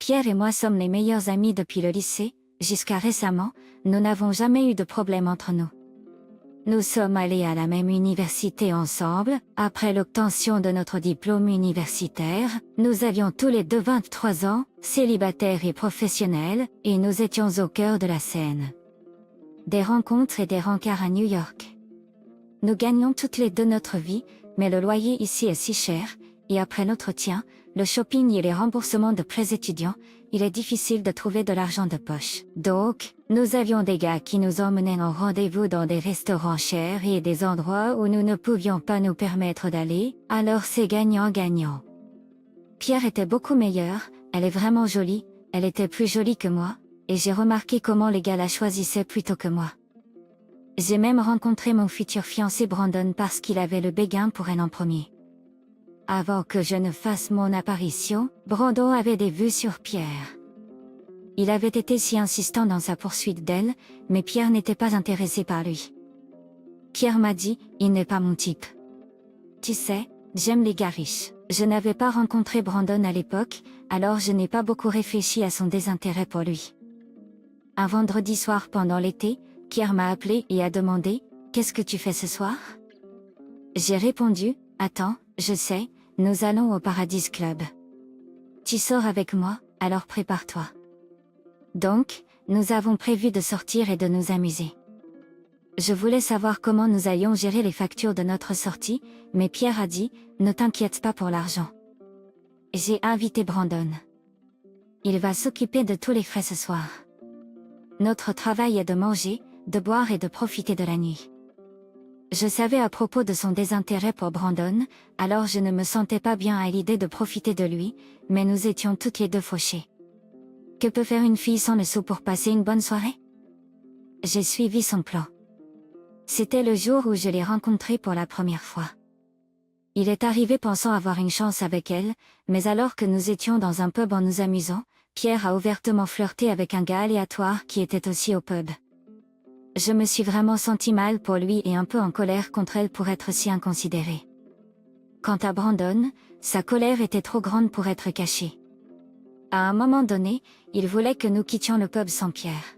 Pierre et moi sommes les meilleurs amis depuis le lycée, jusqu'à récemment, nous n'avons jamais eu de problème entre nous. Nous sommes allés à la même université ensemble, après l'obtention de notre diplôme universitaire, nous avions tous les deux 23 ans, célibataires et professionnels, et nous étions au cœur de la scène. Des rencontres et des rencarts à New York. Nous gagnons toutes les deux notre vie, mais le loyer ici est si cher, et après l'entretien, le shopping et les remboursements de prêts étudiants, il est difficile de trouver de l'argent de poche. Donc, nous avions des gars qui nous emmenaient en rendez-vous dans des restaurants chers et des endroits où nous ne pouvions pas nous permettre d'aller, alors c'est gagnant-gagnant. Pierre était beaucoup meilleure, elle est vraiment jolie, elle était plus jolie que moi, et j'ai remarqué comment les gars la choisissaient plutôt que moi. J'ai même rencontré mon futur fiancé Brandon parce qu'il avait le béguin pour elle en premier. Avant que je ne fasse mon apparition, Brandon avait des vues sur Pierre. Il avait été si insistant dans sa poursuite d'elle, mais Pierre n'était pas intéressé par lui. Pierre m'a dit, il n'est pas mon type. Tu sais, j'aime les gars riches. Je n'avais pas rencontré Brandon à l'époque, alors je n'ai pas beaucoup réfléchi à son désintérêt pour lui. Un vendredi soir pendant l'été, Pierre m'a appelé et a demandé, « Qu'est-ce que tu fais ce soir ?» J'ai répondu, « Attends, je sais, nous allons au Paradise Club. Tu sors avec moi, alors prépare-toi. » Donc, nous avons prévu de sortir et de nous amuser. Je voulais savoir comment nous allions gérer les factures de notre sortie, mais Pierre a dit, « Ne t'inquiète pas pour l'argent. » J'ai invité Brandon. Il va s'occuper de tous les frais ce soir. Notre travail est de manger, de boire et de profiter de la nuit. Je savais à propos de son désintérêt pour Brandon, alors je ne me sentais pas bien à l'idée de profiter de lui, mais nous étions toutes les deux fauchées. Que peut faire une fille sans le sou pour passer une bonne soirée? J'ai suivi son plan. C'était le jour où je l'ai rencontré pour la première fois. Il est arrivé pensant avoir une chance avec elle, mais alors que nous étions dans un pub en nous amusant, Pierre a ouvertement flirté avec un gars aléatoire qui était aussi au pub. Je me suis vraiment sentie mal pour lui et un peu en colère contre elle pour être si inconsidérée. Quant à Brandon, sa colère était trop grande pour être cachée. À un moment donné, il voulait que nous quittions le pub sans Pierre.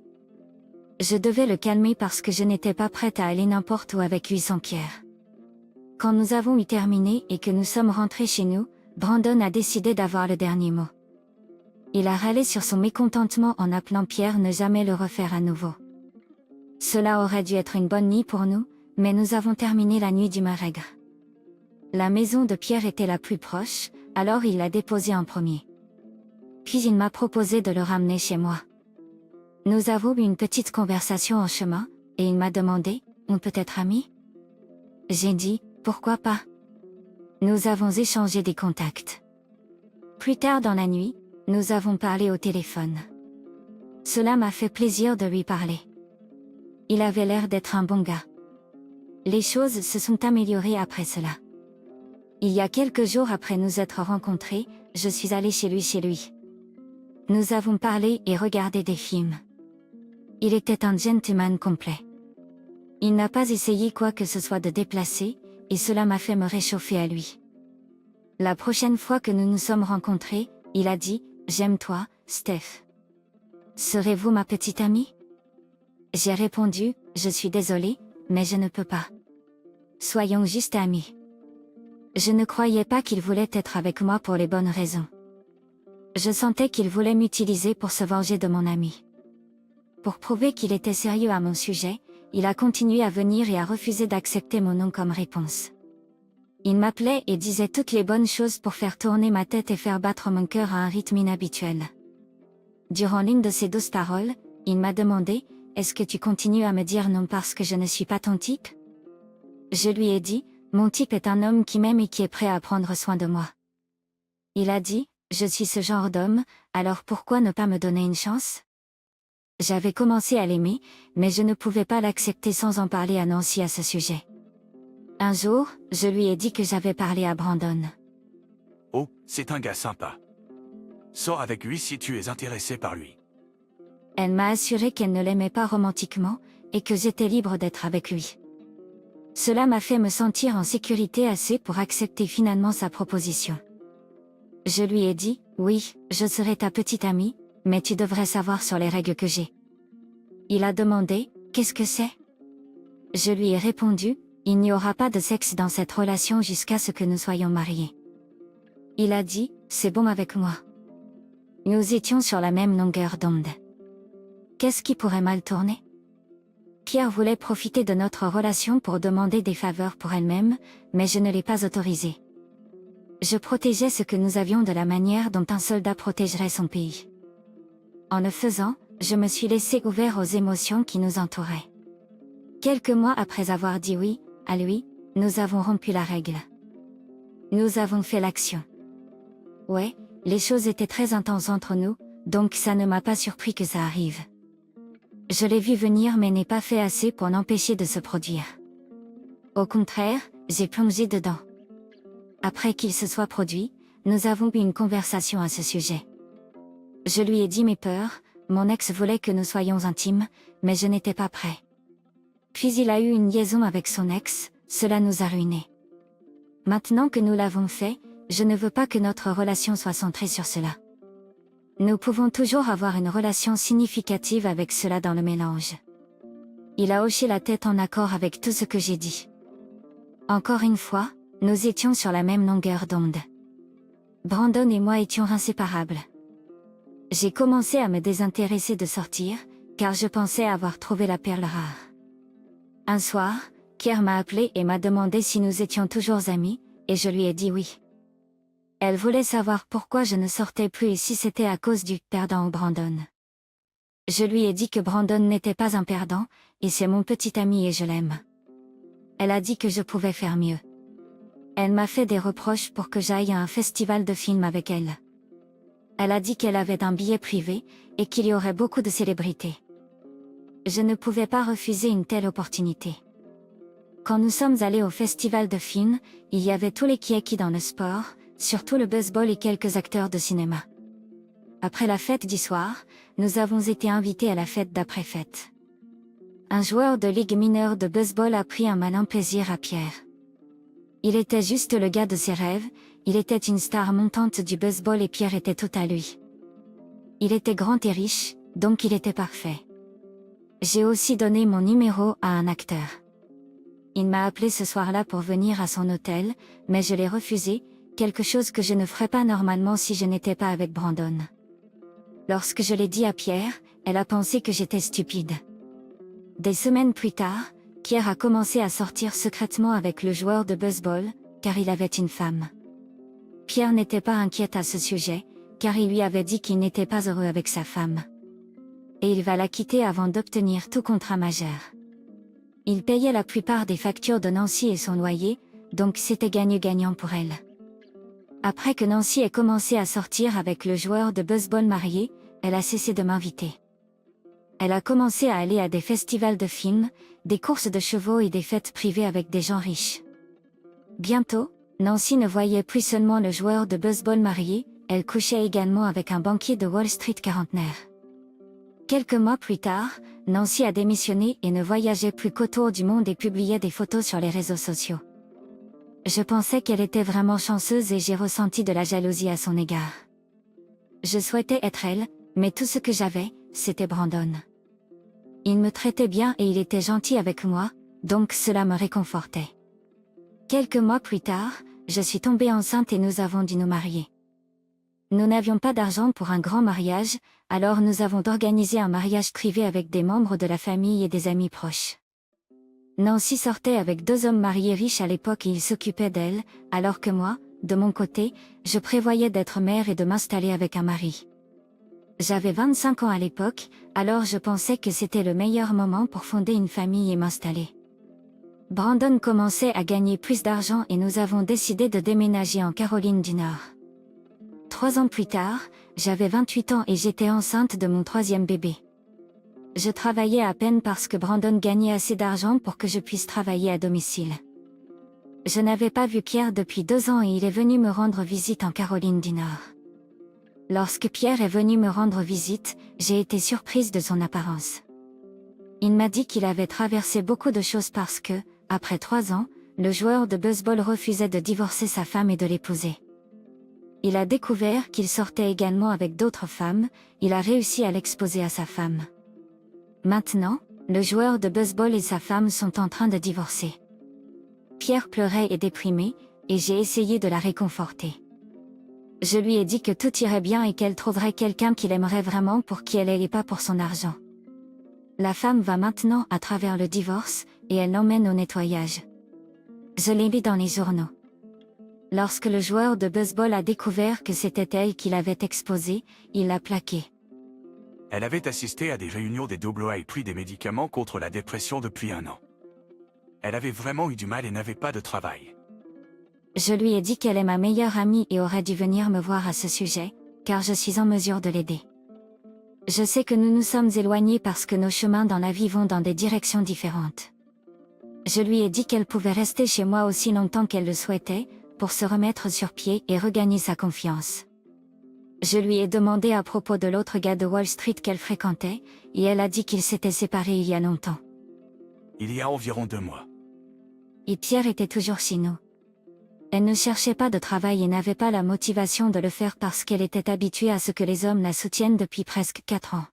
Je devais le calmer parce que je n'étais pas prête à aller n'importe où avec lui sans Pierre. Quand nous avons eu terminé et que nous sommes rentrés chez nous, Brandon a décidé d'avoir le dernier mot. Il a râlé sur son mécontentement en appelant Pierre ne jamais le refaire à nouveau. Cela aurait dû être une bonne nuit pour nous, mais nous avons terminé la nuit du maigre. La maison de Pierre était la plus proche, alors il l'a déposé en premier. Puis il m'a proposé de le ramener chez moi. Nous avons eu une petite conversation en chemin, et il m'a demandé, on peut être amis? J'ai dit, pourquoi pas? Nous avons échangé des contacts. Plus tard dans la nuit, nous avons parlé au téléphone. Cela m'a fait plaisir de lui parler. Il avait l'air d'être un bon gars. Les choses se sont améliorées après cela. Il y a quelques jours après nous être rencontrés, je suis allée chez lui. Nous avons parlé et regardé des films. Il était un gentleman complet. Il n'a pas essayé quoi que ce soit de déplacé, et cela m'a fait me réchauffer à lui. La prochaine fois que nous nous sommes rencontrés, il a dit, « J'aime toi, Steph. Serez-vous ma petite amie ?» J'ai répondu, « Je suis désolée, mais je ne peux pas. Soyons juste amis. » Je ne croyais pas qu'il voulait être avec moi pour les bonnes raisons. Je sentais qu'il voulait m'utiliser pour se venger de mon ami. Pour prouver qu'il était sérieux à mon sujet, il a continué à venir et a refusé d'accepter mon nom comme réponse. Il m'appelait et disait toutes les bonnes choses pour faire tourner ma tête et faire battre mon cœur à un rythme inhabituel. Durant l'une de ces douces paroles, il m'a demandé, « Est-ce que tu continues à me dire non parce que je ne suis pas ton type ?» Je lui ai dit, « Mon type est un homme qui m'aime et qui est prêt à prendre soin de moi. » Il a dit, « Je suis ce genre d'homme, alors pourquoi ne pas me donner une chance ?» J'avais commencé à l'aimer, mais je ne pouvais pas l'accepter sans en parler à Nancy à ce sujet. Un jour, je lui ai dit que j'avais parlé à Brandon. Oh, c'est un gars sympa. Sors avec lui si tu es intéressé par lui. Elle m'a assuré qu'elle ne l'aimait pas romantiquement, et que j'étais libre d'être avec lui. Cela m'a fait me sentir en sécurité assez pour accepter finalement sa proposition. Je lui ai dit, Oui, je serai ta petite amie, mais tu devrais savoir sur les règles que j'ai. Il a demandé, qu'est-ce que c'est? Je lui ai répondu, il n'y aura pas de sexe dans cette relation jusqu'à ce que nous soyons mariés. Il a dit, c'est bon avec moi. Nous étions sur la même longueur d'onde. Qu'est-ce qui pourrait mal tourner? Pierre voulait profiter de notre relation pour demander des faveurs pour elle-même, mais je ne l'ai pas autorisé. Je protégeais ce que nous avions de la manière dont un soldat protégerait son pays. En le faisant, je me suis laissé ouvert aux émotions qui nous entouraient. Quelques mois après avoir dit oui, à lui, nous avons rompu la règle. Nous avons fait l'action. Ouais, les choses étaient très intenses entre nous, donc ça ne m'a pas surpris que ça arrive. Je l'ai vu venir mais n'ai pas fait assez pour l'empêcher de se produire. Au contraire, j'ai plongé dedans. Après qu'il se soit produit, nous avons eu une conversation à ce sujet. Je lui ai dit mes peurs, mon ex voulait que nous soyons intimes, mais je n'étais pas prêt. Puis il a eu une liaison avec son ex, cela nous a ruinés. Maintenant que nous l'avons fait, je ne veux pas que notre relation soit centrée sur cela. Nous pouvons toujours avoir une relation significative avec cela dans le mélange. Il a hoché la tête en accord avec tout ce que j'ai dit. Encore une fois, nous étions sur la même longueur d'onde. Brandon et moi étions inséparables. J'ai commencé à me désintéresser de sortir, car je pensais avoir trouvé la perle rare. Un soir, Pierre m'a appelé et m'a demandé si nous étions toujours amis, et je lui ai dit oui. Elle voulait savoir pourquoi je ne sortais plus et si c'était à cause du perdant ou Brandon. Je lui ai dit que Brandon n'était pas un perdant, et c'est mon petit ami et je l'aime. Elle a dit que je pouvais faire mieux. Elle m'a fait des reproches pour que j'aille à un festival de films avec elle. Elle a dit qu'elle avait un billet privé, et qu'il y aurait beaucoup de célébrités. Je ne pouvais pas refuser une telle opportunité. Quand nous sommes allés au festival de films, il y avait tous les qui dans le sport, surtout le baseball et quelques acteurs de cinéma. Après la fête du soir, nous avons été invités à la fête d'après-fête. Un joueur de ligue mineure de baseball a pris un malin plaisir à Pierre. Il était juste le gars de ses rêves, il était une star montante du baseball et Pierre était tout à lui. Il était grand et riche, donc il était parfait. J'ai aussi donné mon numéro à un acteur. Il m'a appelé ce soir-là pour venir à son hôtel, mais je l'ai refusé, quelque chose que je ne ferais pas normalement si je n'étais pas avec Brandon. Lorsque je l'ai dit à Pierre, elle a pensé que j'étais stupide. Des semaines plus tard, Pierre a commencé à sortir secrètement avec le joueur de baseball, car il avait une femme. Pierre n'était pas inquiet à ce sujet, car il lui avait dit qu'il n'était pas heureux avec sa femme. Et il va la quitter avant d'obtenir tout contrat majeur. Il payait la plupart des factures de Nancy et son loyer, donc c'était gagnant-gagnant pour elle. Après que Nancy ait commencé à sortir avec le joueur de baseball marié, elle a cessé de m'inviter. Elle a commencé à aller à des festivals de films, des courses de chevaux et des fêtes privées avec des gens riches. Bientôt, Nancy ne voyait plus seulement le joueur de baseball marié, elle couchait également avec un banquier de Wall Street quarantenaire. Quelques mois plus tard, Nancy a démissionné et ne voyageait plus qu'autour du monde et publiait des photos sur les réseaux sociaux. Je pensais qu'elle était vraiment chanceuse et j'ai ressenti de la jalousie à son égard. Je souhaitais être elle, mais tout ce que j'avais, c'était Brandon. Il me traitait bien et il était gentil avec moi, donc cela me réconfortait. Quelques mois plus tard, je suis tombée enceinte et nous avons dû nous marier. Nous n'avions pas d'argent pour un grand mariage, alors nous avons organisé un mariage privé avec des membres de la famille et des amis proches. Nancy sortait avec 2 hommes mariés riches à l'époque et ils s'occupaient d'elle, alors que moi, de mon côté, je prévoyais d'être mère et de m'installer avec un mari. J'avais 25 ans à l'époque, alors je pensais que c'était le meilleur moment pour fonder une famille et m'installer. Brandon commençait à gagner plus d'argent et nous avons décidé de déménager en Caroline du Nord. 3 ans plus tard, j'avais 28 ans et j'étais enceinte de mon 3e bébé. Je travaillais à peine parce que Brandon gagnait assez d'argent pour que je puisse travailler à domicile. Je n'avais pas vu Pierre depuis 2 ans et il est venu me rendre visite en Caroline du Nord. Lorsque Pierre est venu me rendre visite, j'ai été surprise de son apparence. Il m'a dit qu'il avait traversé beaucoup de choses parce que, après 3 ans, le joueur de baseball refusait de divorcer sa femme et de l'épouser. Il a découvert qu'il sortait également avec d'autres femmes, il a réussi à l'exposer à sa femme. Maintenant, le joueur de baseball et sa femme sont en train de divorcer. Pierre pleurait et déprimé, et j'ai essayé de la réconforter. Je lui ai dit que tout irait bien et qu'elle trouverait quelqu'un qui l'aimerait vraiment pour qui elle est pas pour son argent. La femme va maintenant à travers le divorce, et elle l'emmène au nettoyage. Je l'ai lu dans les journaux. Lorsque le joueur de baseball a découvert que c'était elle qui l'avait exposée, il l'a plaquée. Elle avait assisté à des réunions des AA et pris des médicaments contre la dépression depuis 1 an. Elle avait vraiment eu du mal et n'avait pas de travail. Je lui ai dit qu'elle est ma meilleure amie et aurait dû venir me voir à ce sujet, car je suis en mesure de l'aider. Je sais que nous nous sommes éloignés parce que nos chemins dans la vie vont dans des directions différentes. Je lui ai dit qu'elle pouvait rester chez moi aussi longtemps qu'elle le souhaitait, pour se remettre sur pied et regagner sa confiance. Je lui ai demandé à propos de l'autre gars de Wall Street qu'elle fréquentait, et elle a dit qu'ils s'étaient séparés il y a longtemps. Il y a environ 2 mois. Et Pierre était toujours chez nous. Elle ne cherchait pas de travail et n'avait pas la motivation de le faire parce qu'elle était habituée à ce que les hommes la soutiennent depuis presque 4 ans.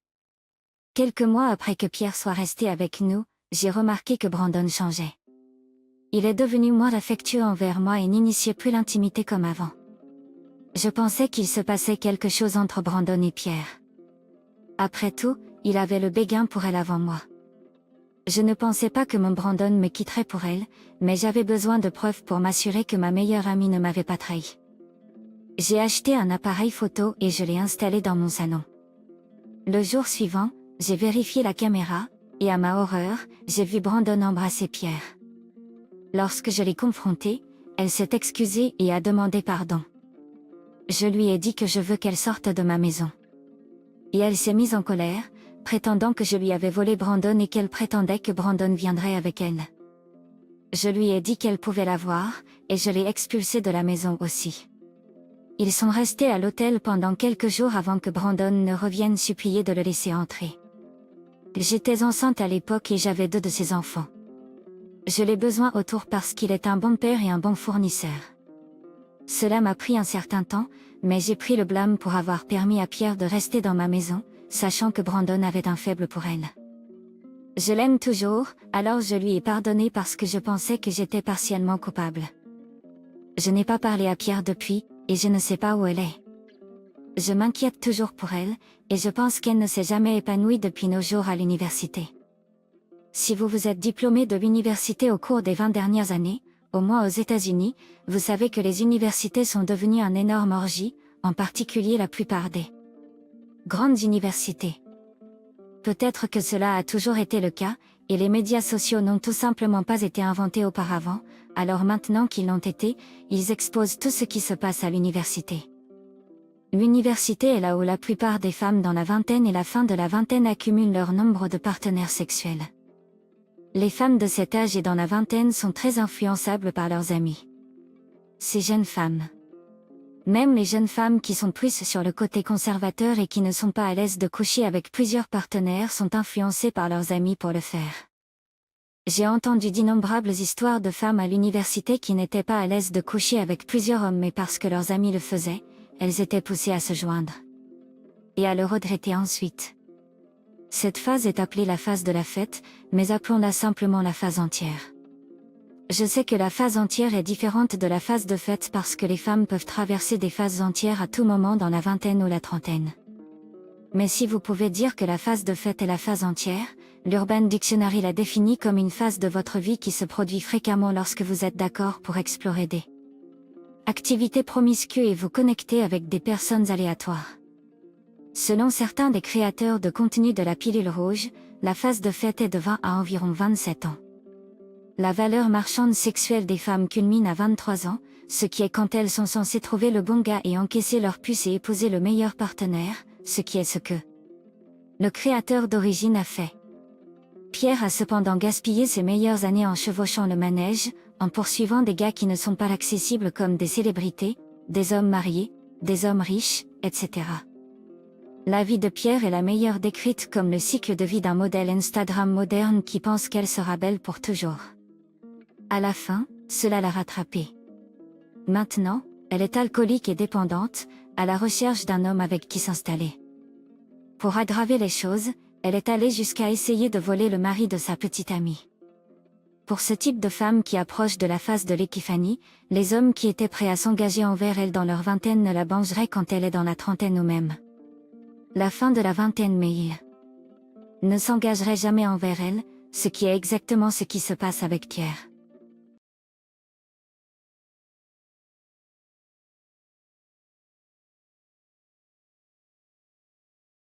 Quelques mois après que Pierre soit resté avec nous, j'ai remarqué que Brandon changeait. Il est devenu moins affectueux envers moi et n'initiait plus l'intimité comme avant. Je pensais qu'il se passait quelque chose entre Brandon et Pierre. Après tout, il avait le béguin pour elle avant moi. Je ne pensais pas que mon Brandon me quitterait pour elle, mais j'avais besoin de preuves pour m'assurer que ma meilleure amie ne m'avait pas trahi. J'ai acheté un appareil photo et je l'ai installé dans mon salon. Le jour suivant, j'ai vérifié la caméra, et à ma horreur, j'ai vu Brandon embrasser Pierre. Lorsque je l'ai confrontée, elle s'est excusée et a demandé pardon. Je lui ai dit que je veux qu'elle sorte de ma maison. Et elle s'est mise en colère, prétendant que je lui avais volé Brandon et qu'elle prétendait que Brandon viendrait avec elle. Je lui ai dit qu'elle pouvait la voir, et je l'ai expulsée de la maison aussi. Ils sont restés à l'hôtel pendant quelques jours avant que Brandon ne revienne supplier de le laisser entrer. J'étais enceinte à l'époque et j'avais 2 de ses enfants. Je l'ai besoin autour parce qu'il est un bon père et un bon fournisseur. Cela m'a pris un certain temps, mais j'ai pris le blâme pour avoir permis à Pierre de rester dans ma maison, sachant que Brandon avait un faible pour elle. Je l'aime toujours, alors je lui ai pardonné parce que je pensais que j'étais partiellement coupable. Je n'ai pas parlé à Pierre depuis, et je ne sais pas où elle est. Je m'inquiète toujours pour elle, et je pense qu'elle ne s'est jamais épanouie depuis nos jours à l'université. Si vous vous êtes diplômé de l'université au cours des 20 dernières années, au moins aux États-Unis, vous savez que les universités sont devenues un énorme orgie, en particulier la plupart des grandes universités. Peut-être que cela a toujours été le cas, et les médias sociaux n'ont tout simplement pas été inventés auparavant, alors maintenant qu'ils l'ont été, ils exposent tout ce qui se passe à l'université. L'université est là où la plupart des femmes dans la vingtaine et la fin de la vingtaine accumulent leur nombre de partenaires sexuels. Les femmes de cet âge et dans la vingtaine sont très influençables par leurs amis. Ces jeunes femmes. Même les jeunes femmes qui sont plus sur le côté conservateur et qui ne sont pas à l'aise de coucher avec plusieurs partenaires sont influencées par leurs amis pour le faire. J'ai entendu d'innombrables histoires de femmes à l'université qui n'étaient pas à l'aise de coucher avec plusieurs hommes mais parce que leurs amis le faisaient, elles étaient poussées à se joindre. Et à le regretter ensuite. Cette phase est appelée la phase de la fête, mais appelons-la simplement la phase entière. Je sais que la phase entière est différente de la phase de fête parce que les femmes peuvent traverser des phases entières à tout moment dans la vingtaine ou la trentaine. Mais si vous pouvez dire que la phase de fête est la phase entière, l'Urban Dictionary la définit comme une phase de votre vie qui se produit fréquemment lorsque vous êtes d'accord pour explorer des activités promiscues et vous connecter avec des personnes aléatoires. Selon certains des créateurs de contenu de la pilule rouge, la phase de fête est de 20 à environ 27 ans. La valeur marchande sexuelle des femmes culmine à 23 ans, ce qui est quand elles sont censées trouver le bon gars et encaisser leur puce et épouser le meilleur partenaire, ce qui est ce que le créateur d'origine a fait. Pierre a cependant gaspillé ses meilleures années en chevauchant le manège, en poursuivant des gars qui ne sont pas accessibles comme des célébrités, des hommes mariés, des hommes riches, etc. La vie de Pierre est la meilleure décrite comme le cycle de vie d'un modèle Instagram moderne qui pense qu'elle sera belle pour toujours. À la fin, cela l'a rattrapée. Maintenant, Elle est alcoolique et dépendante, à la recherche d'un homme avec qui s'installer. Pour aggraver les choses, elle est allée jusqu'à essayer de voler le mari de sa petite amie. Pour ce type de femme qui approche de la phase de l'épiphanie, les hommes qui étaient prêts à s'engager envers elle dans leur vingtaine ne la bangeraient quand elle est dans la trentaine ou même la fin de la vingtaine, mais ils ne s'engageraient jamais envers elle, ce qui est exactement ce qui se passe avec Pierre.